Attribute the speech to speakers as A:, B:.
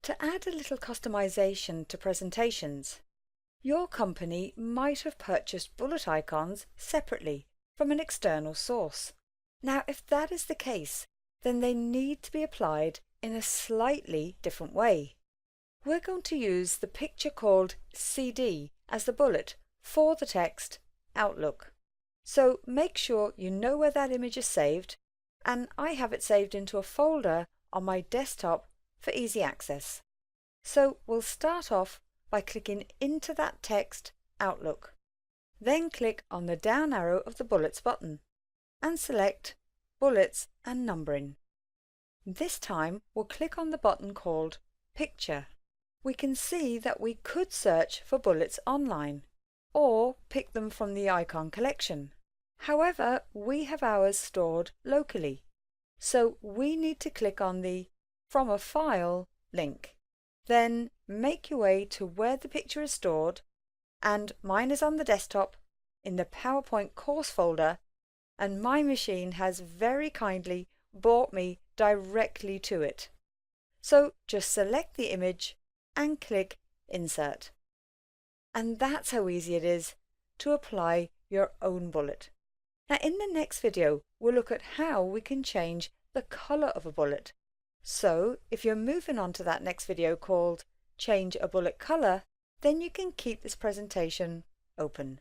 A: To add a little customization to presentations, your company might have purchased bullet icons separately from an external source. Now, if that is the case, then they need to be applied in a slightly different way. We're going to use the picture called CD as the bullet for the text Outlook. So make sure you know where that image is saved, and I have it saved into a folder on my desktop for easy access. So we'll start off by clicking into that text Outlook. Then click on the down arrow of the Bullets button and select Bullets and Numbering. This time we'll click on the button called Picture. We can see that we could search for bullets online or pick them from the icon collection. However, we have ours stored locally, so we need to click on the From a File link. Then make your way to where the picture is stored, and mine is on the desktop in the PowerPoint course folder, and my machine has very kindly brought me directly to it. So just select the image and click Insert. And that's how easy it is to apply your own bullet. Now in the next video, we'll look at how we can change the colour of a bullet. So if you're moving on to that next video called Change a Bullet Colour, then you can keep this presentation open.